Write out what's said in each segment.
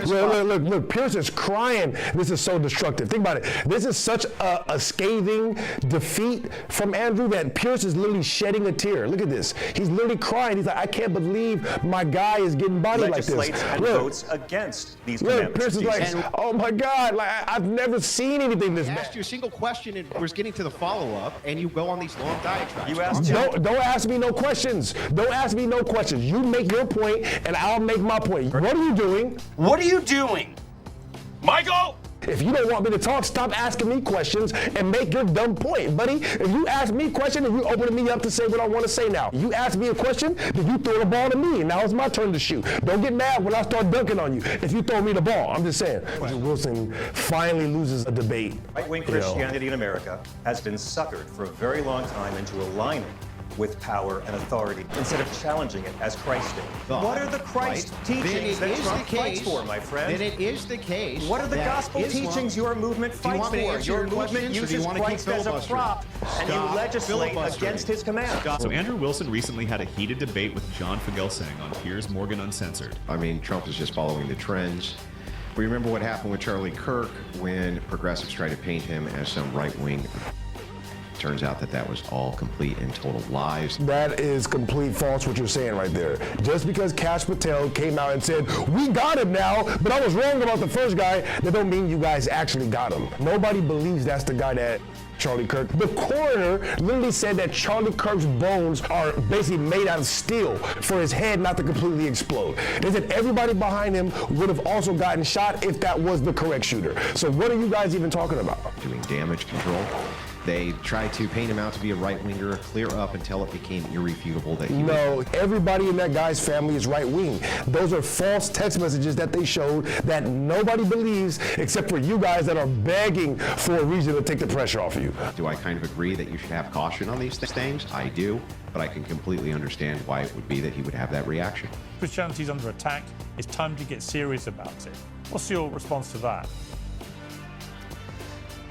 Look, Piers is crying. This is so destructive. Think about it. This is such a scathing defeat from Andrew that Piers is literally shedding a tear. Look at this. He's literally crying. He's like, I can't believe my guy is getting bodied like this. And votes against these commandments. Piers is like, oh my God, like I've never seen anything this bad. I asked you a single question and was getting to the follow-up, and you go on these long diatribes. You asked don't ask me no questions. Don't ask me no questions. You make your point, and I'll make my point. What are you doing? What are you doing? Michael! If you don't want me to talk, stop asking me questions and make your dumb point, buddy. If you ask me a question and you open me up to say what I want to say now. You ask me a question, then you throw the ball to me, and now it's my turn to shoot. Don't get mad when I start dunking on you if you throw me the ball. I'm just saying. Wilson finally loses a debate. Right-wing Christianity in America has been suckered for a very long time into aligning with power and authority instead of challenging it as Christ did. What are the Christ teachings that Trump fights for, my friend? Then it is the case. What are the gospel teachings your movement fights for? Your movement uses Christ as a prop, and you legislate against his command. So Andrew Wilson recently had a heated debate with John Fugelsang on Piers Morgan Uncensored. I mean, Trump is just following the trends. We remember what happened with Charlie Kirk when progressives tried to paint him as some right-wing. Turns out that was all complete and total lies. That is complete false what you're saying right there. Just because Kash Patel came out and said, we got him now, but I was wrong about the first guy, that don't mean you guys actually got him. Nobody believes that's the guy that Charlie Kirk. The coroner literally said that Charlie Kirk's bones are basically made out of steel for his head not to completely explode. They said everybody behind him would have also gotten shot if that was the correct shooter. So what are you guys even talking about? Doing damage control. They tried to paint him out to be a right-winger, clear up until it became irrefutable that he everybody in that guy's family is right-wing. Those are false text messages that they showed that nobody believes except for you guys that are begging for a reason to take the pressure off of you. Do I kind of agree that you should have caution on these things? I do, but I can completely understand why it would be that he would have that reaction. Christianity's under attack. It's time to get serious about it. What's your response to that?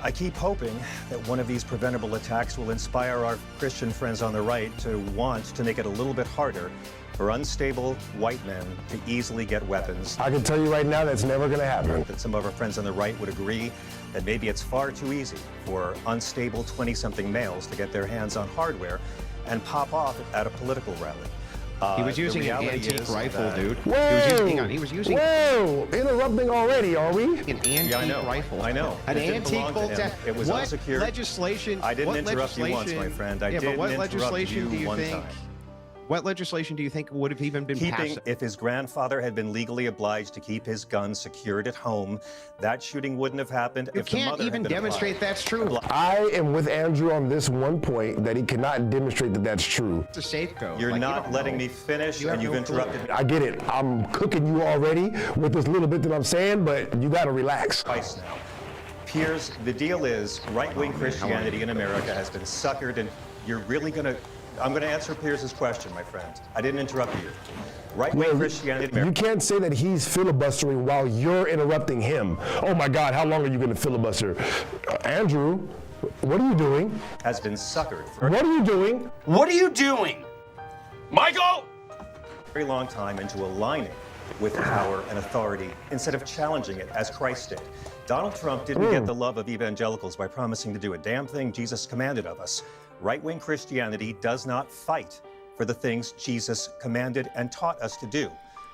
I keep hoping that one of these preventable attacks will inspire our Christian friends on the right to want to make it a little bit harder for unstable white men to easily get weapons. I can tell you right now that's never going to happen. That some of our friends on the right would agree that maybe it's far too easy for unstable 20-something males to get their hands on hardware and pop off at a political rally. He was using an antique rifle, dude. Whoa! He was using. Whoa! Interrupting already, are we? An antique rifle. I know. An antique bolt. It was unsecured. Legislation. I didn't interrupt you once, my friend. I didn't interrupt you one time. What legislation do you think would have even been passed? If his grandfather had been legally obliged to keep his gun secured at home, that shooting wouldn't have happened. You can't even demonstrate that's true. I am with Andrew on this one point that he cannot demonstrate that that's true. It's a safe code. You're not letting me finish, and you've interrupted. I get it. I'm cooking you already with this little bit that I'm saying, but you got to relax. Twice now. Piers, the deal is right-wing Christianity in America has been suckered, and you're really going to... I'm going to answer Piers's question, my friend. I didn't interrupt you. Right-wing Christianity. You can't say that he's filibustering while you're interrupting him. Oh my God, how long are you going to filibuster? Andrew, what are you doing? Has been suckered. What are you doing? What are you doing? Michael! Very long time into aligning with power and authority instead of challenging it as Christ did. Donald Trump didn't get the love of evangelicals by promising to do a damn thing Jesus commanded of us. Right-wing Christianity does not fight for the things Jesus commanded and taught us to do.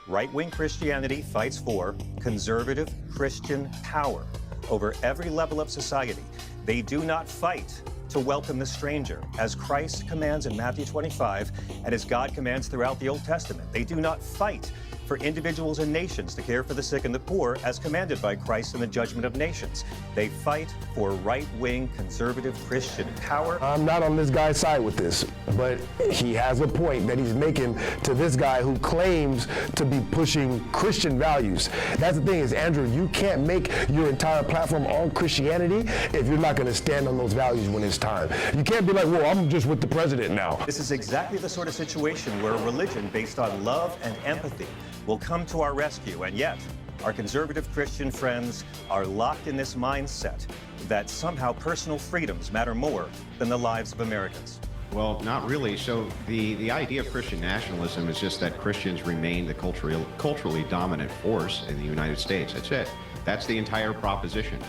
Right-wing Christianity fights for conservative Christian power over every level of society. They do not fight to welcome the stranger, as Christ commands in Matthew 25 and as God commands throughout the Old Testament. They do not fight for individuals and nations to care for the sick and the poor, as commanded by Christ in the judgment of nations. They fight for right-wing conservative Christian power. I'm not on this guy's side with this, but he has a point that he's making to this guy who claims to be pushing Christian values. That's the thing is, Andrew, you can't make your entire platform on Christianity if you're not going to stand on those values when it's time. You can't be like, well, I'm just with the president now. This is exactly the sort of situation where a religion based on love and empathy will come to our rescue, and yet our conservative Christian friends are locked in this mindset that somehow personal freedoms matter more than the lives of Americans. Well, not really. So the idea of Christian nationalism is just that Christians remain the culturally dominant force in the United States. That's it. That's the entire proposition.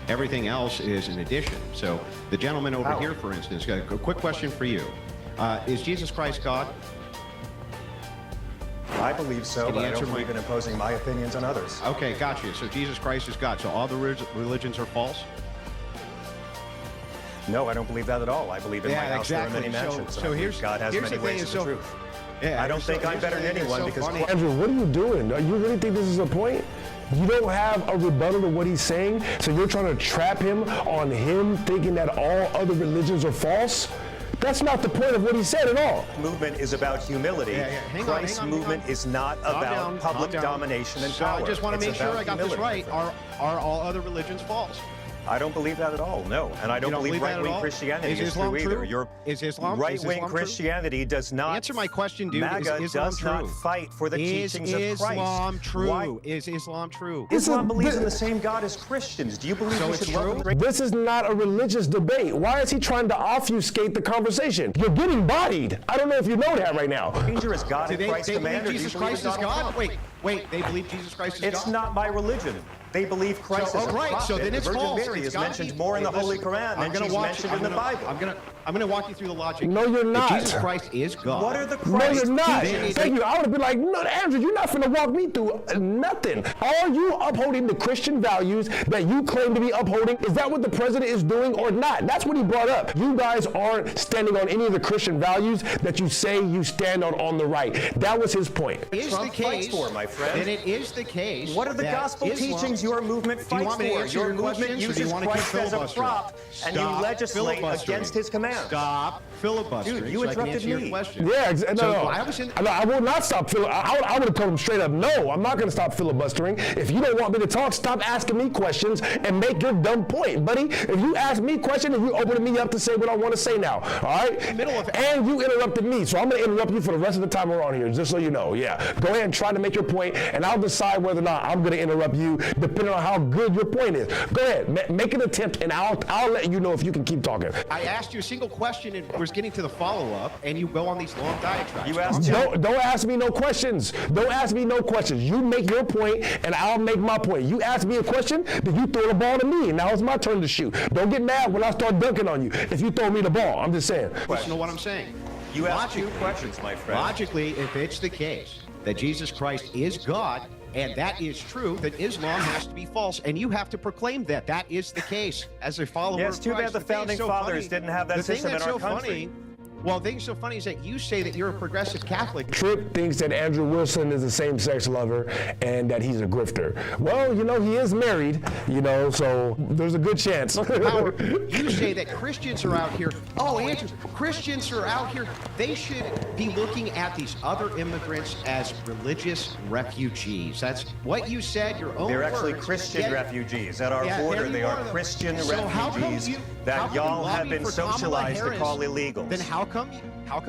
Everything else is an addition. So the gentleman over here, for instance, got a quick question for you. Is Jesus Christ God? I believe so, Can you but I answer don't believe in imposing my opinions on others. Okay, got you. So Jesus Christ is God. So all the religions are false? No, I don't believe that at all. I believe in my house there are many mansions. So and I believe here's God has here's many the thing ways is of the so truth. yeah, I don't think I'm better than anyone because Andrew, what are you doing? You really think this is a point? You don't have a rebuttal to what he's saying, so you're trying to trap him on him thinking that all other religions are false? That's not the point of what he said at all. movement is about humility. Christ's movement is not about public domination and so power. I just want to make It's sure about I got this humility, right. my friend. Are all other religions false? I don't believe that at all, no. And I don't don't believe believe that at right-wing all? Christianity Is is Islam true true? either. Your Is Islam right-wing true? Christianity does not... Answer my question, dude. MAGA Is Islam does true? not fight for the teachings of Christ. Is Islam true? Why? Is Islam true? Islam believes in the same God as Christians. Do you believe So we it's should love true? and This is not a religious debate. Why is he trying to obfuscate the conversation? You're getting bodied. I don't know if you know that right now. stranger as God Do and they Christ believe command, or do you Jesus believe in Christ is Donald God? Trump? Wait, they believe Jesus Christ is God? It's not my religion. They believe Christ is a right, prophet. so then it's the Virgin false. Mary It's is gotta mentioned be- more in the Hey, Holy listen, Quran than she's mentioned in the Bible. I'm gonna walk you through the logic. No, you're not. If Jesus Christ is God. What are the No, Christ you're not. teachings? Thank you. I would have been like, no, Andrew, you're not finna walk me through nothing. Are you upholding the Christian values that you claim to be upholding? Is that what the president is doing or not? That's what he brought up. You guys aren't standing on any of the Christian values that you say you stand on the right. That was his point. Is Trump the fights case, for, my friend. then it is the case. What are the that gospel Islam- teachings your movement Do you fights want me to for? answer Your your movement questions, or do you uses want to keep Christ as a filibustering? prop, and you Stop legislate filibustering. against his commands. Stop filibustering. Dude, you so I can interrupted answer your me. question. Yeah, no, So no. I was in. No, I will not stop. I would have told him straight up, no, I'm not going to stop filibustering. If you don't want me to talk, stop asking me questions and make your dumb point, buddy. If you ask me questions, and you opening me up to say what I want to say now, all right? And you interrupted me, so I'm going to interrupt you for the rest of the time we're on here, just so you know. Yeah, go ahead and try to make your point, and I'll decide whether or not I'm going to interrupt you, depending on how good your point is. Go ahead, make an attempt, and I'll let you know if you can keep talking. I asked you a single question and was getting to the follow-up, and you go on these long diatribes. You asked him. Don't ask me no questions. Don't ask me no questions. You make your point, and I'll make my point. You ask me a question, then you throw the ball to me. Now it's my turn to shoot. Don't get mad when I start dunking on you if you throw me the ball. I'm just saying. Listen to what I'm saying. You asked two questions, my friend. Logically, if it's the case that Jesus Christ is God, and that is true, then Islam has to be false, and you have to proclaim that that is the case as a follower Yeah, it's of too Christ. bad the founding fathers didn't have that system in our country. Well, the thing that's so funny is that you say that you're a progressive Catholic. Tripp thinks that Andrew Wilson is a same-sex lover and that he's a grifter. Well, you know, he is married, you know, so there's a good chance. Howard, you say that Christians are out here. Oh, Andrew, Christians are out here. They should be looking at these other immigrants as religious refugees. That's what you said, your own They're words. actually Christian Yet- refugees. At our Yeah, border, there they you are though. Christian So how come refugees you- how that come you y'all have lobbied been for Kamala socialized to Harris? call illegals. Then how come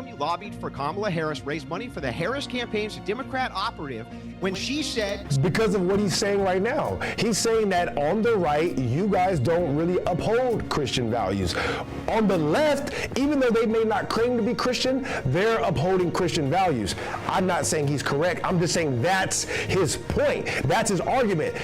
you lobbied for Kamala Harris, raised money for the Harris campaign as a Democrat operative, when she said Because of what he's saying right now. He's saying that on the right, you guys don't really uphold Christian values. On the left, even though they may not claim to be Christian, they're upholding Christian values. I'm not saying he's correct. I'm just saying that's his point. That's his argument.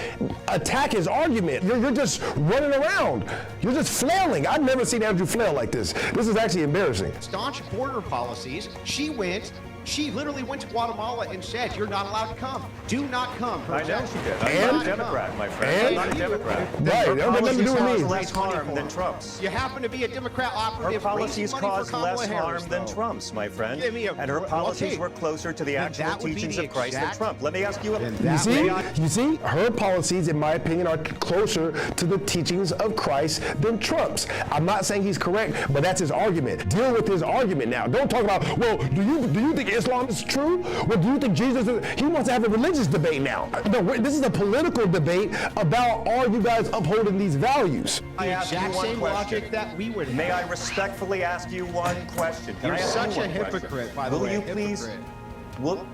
Attack his argument. You're just running around. You're just flailing. I've never seen Andrew flail like this. This is actually embarrassing. staunch border policies, she literally went to Guatemala and said, you're not allowed to come. Do not come. I know she did. I'm And- not a Democrat, my friend. I'm not a Democrat. Right, that Her has nothing to policies do with cause me. less harm than Trump's. You happen to be a Democrat Her operative. policies raising money cause for Kamala less Harris, harm than though. Trump's, my friend. Give me a- And her well, policies okay. were closer to the Then actual that would be teachings the of Christ than exact- Trump. Let me ask you a... Then You that see, may- you see, her policies, in my opinion, are closer to the teachings of Christ than Trump's. I'm not saying he's correct, but that's his argument. Deal with his argument now. Don't talk about, well, do you think Islam is true? Well, do you think Jesus is... He wants to have a religious debate now. No, this is a political debate about are you guys upholding these values? I ask you exact one same question. logic that we would May I have. respectfully ask you one question? Can You're I ask such you a one question? hypocrite, by the Will way. you please...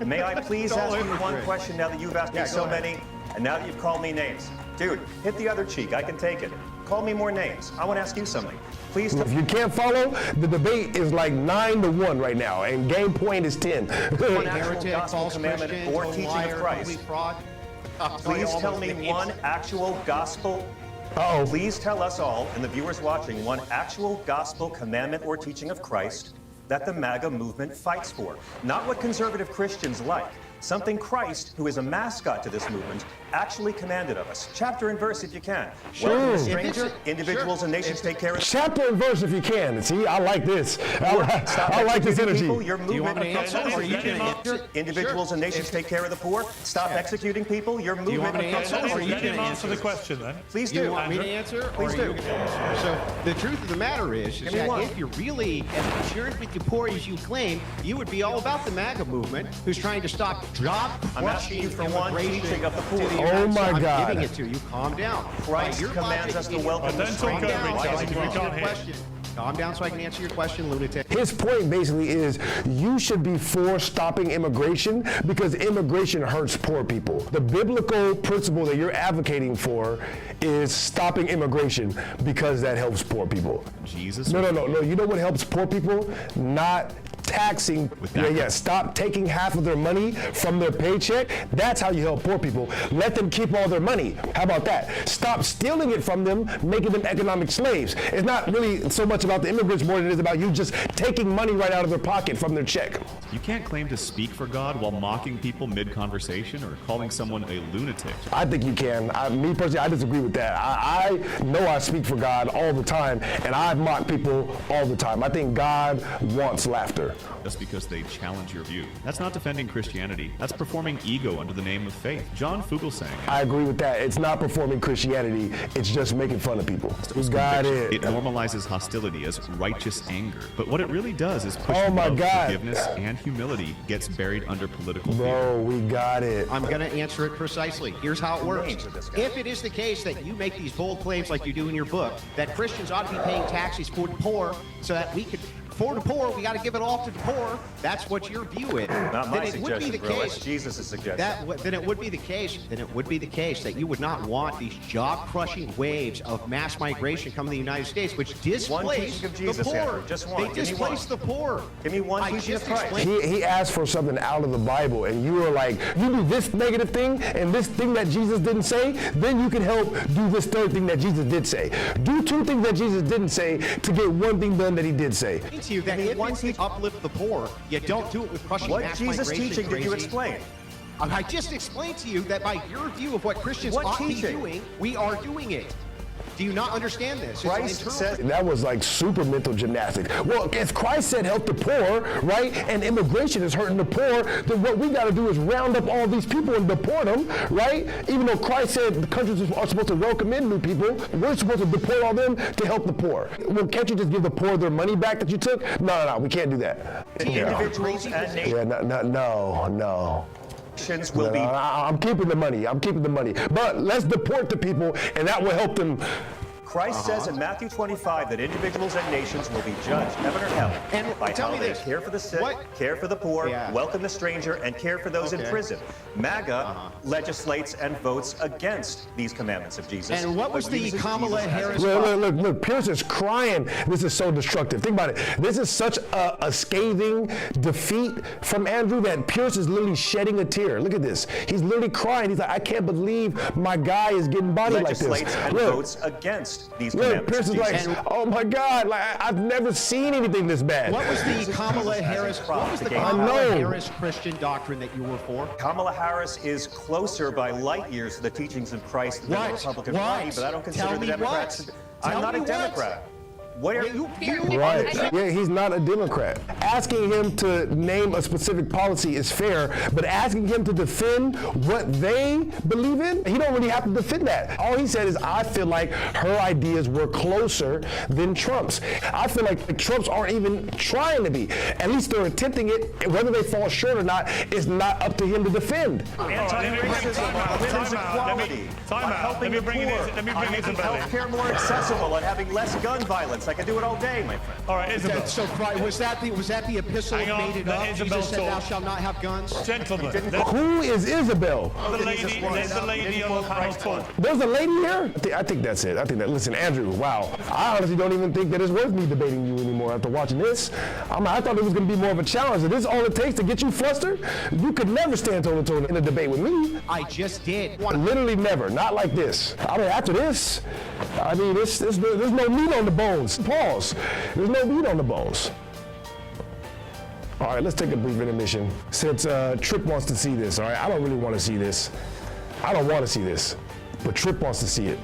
May I please Total ask you one hypocrite. question now that you've asked me Yeah, so go ahead. many? And now that you've called me names, dude, hit the other cheek. I can take it. Call me more names. I want to ask you something. Please. If you can't follow, the debate is like 9-1 right now, and game point is 10. One actual Heretic, gospel false commandment Christian, or total teaching liar, of Christ. complete fraud. Please tell me one actual gospel. Uh-oh. Please tell us all, and the viewers watching, one actual gospel commandment or teaching of Christ that the MAGA movement fights for. Not what conservative Christians like. Something Christ, who is a mascot to this movement, actually commanded of us. Chapter and verse, if you can. Welcome the stranger. Individuals and nations take care of. Chapter and verse if you can. See, I like this. I like this energy. People, your Do you want me to movement. answer, or are you going to answer? Individuals and nations take care of the poor. Stop executing people. Your movement. Do you want me to answer, or are you Let going him to answer answer the question then. Please Do you do. want me to answer? Please or do. are you gonna answer? So the truth of the matter is Give me that one. if you're really as concerned with the poor as you claim, you would be all about the MAGA movement, who's trying to stop job I'm asking you for one teaching of the poor. Oh my I'm God. giving it to you. Calm down. Christ Your commands logic us to is- welcome the Don't talk stranger. over each Calm other down, because so I we can can't answer your hear. question. Calm down so I can answer your question, lunatic. His point basically is you should be for stopping immigration because immigration hurts poor people. The biblical principle that you're advocating for is stopping immigration because that helps poor people. Jesus. No. You know what helps poor people? Not taxing. With that- Stop taking half of their money from their paycheck. That's how you help poor people. Let them keep all their money. How about that? Stop stealing it from them, making them economic slaves. It's not really so much about the immigrants more than it is about you just taking money right out of their pocket from their check. You can't claim to speak for God while mocking people mid-conversation or calling someone a lunatic. I think you can. Me personally, I disagree with that. I know I speak for God all the time, and I've mocked people all the time. I think God wants laughter. Just because they challenge your view. That's not defending Christianity. That's performing ego under the name of faith. John Fugelsang. I agree with that. It's not performing Christianity. It's just making fun of people. You got it. It normalizes hostility as righteous anger. But what it really does is push Oh my love, God. forgiveness, and humility gets buried under political fear. Bro, we got it. I'm going to answer it precisely. Here's how it works. Names of this guy. If it is the case that you make these bold claims like you do in your book, that Christians ought to be paying taxes for the poor so that we could, for the poor, we got to give it all to the poor. That's what your view is. Not my then it would be suggestion, the bro. That's case. Jesus' suggestion. Then it would be the case. Then it would be the case that you would not want these job-crushing waves of mass migration coming to the United States, which displace teaching of the Jesus, poor. Andrew. Just one. They Give me displace one. the poor. Give me one I teaching just of Christ. explained. He asked for something out of the Bible, and you were like, you do this negative thing and this thing that Jesus didn't say, then you can help do this third thing that Jesus did say. Do two things that Jesus didn't say to get one thing done that he did say. To you that if it's to uplift the poor, you don't do it with crushing What mass Jesus migration teaching did you crazy. explain? I just explained to you that by your view of what Christians What ought to be teaching? doing, we are doing it. Do you not understand this? It's an Christ internal said- thing. That was like super mental gymnastics. Well, if Christ said help the poor, right, and immigration is hurting the poor, then what we got to do is round up all these people and deport them, right? Even though Christ said the countries are supposed to welcome in new people, we're supposed to deport all them to help the poor. Well, can't you just give the poor their money back that you took? No, we can't do that. Individuals and Yeah, no. nations will be. I'm keeping the money. But let's deport the people, and that will help them. Christ says in Matthew 25 that individuals and nations will be judged, heaven or hell, And by tell how me they this, care for the sick, what- care for the poor, Yeah. welcome the stranger, and care for those in Okay. prison. MAGA legislates and votes against these commandments of Jesus. And what was but the uses Kamala Jesus as a Harris- Look, Piers is crying. This is so destructive. Think about it. This is such a scathing defeat from Andrew that Piers is literally shedding a tear. Look at this. He's literally crying. He's like, I can't believe my guy is getting bodied like this. legislates and votes against these Look, commandments Piers of is like, Jesus. oh my God, like I've never seen anything this bad. What was the Kamala Harris? What was the I Kamala know. Harris Christian doctrine that you were for? Kamala Harris is closer by light years to the teachings of Christ than the What? Republican What? Party, but I don't consider Tell the me Democrats. what? I'm Tell not me a what? Democrat. What are You Right. Yeah, he's not a Democrat. Asking him to name a specific policy is fair, but asking him to defend what they believe in, he don't really have to defend that. All he said is, I feel like her ideas were closer than Trump's. I feel like Trump's aren't even trying to be. At least they're attempting it. Whether they fall short or not is not up to him to defend. Anti-racism, on women's equality, on helping the poor, on making healthcare more accessible, on having less gun violence. silence. I could do it all day, my friend. All right, Isabel. So, was that the epistle Hang on, made it let up? Isabel Jesus said, "Thou talk. shalt not have guns." Gentlemen, Who is Isabel? the lady, there's the lady on the panel talk. There's a lady here? I think that's it. I think that. Listen, Andrew, wow. I honestly don't even think that it's worth me debating you anymore after watching this. I thought it was going to be more of a challenge. If this is all it takes to get you flustered, you could never stand toe to toe in a debate with me. I just did. Literally never. Not like this. I mean, after this, I mean, there's no meat on the bones. Pause. There's no meat on the bones. All right, let's take a brief intermission. Since Tripp wants to see this, all right? I don't really want to see this. I don't want to see this, but Tripp wants to see it.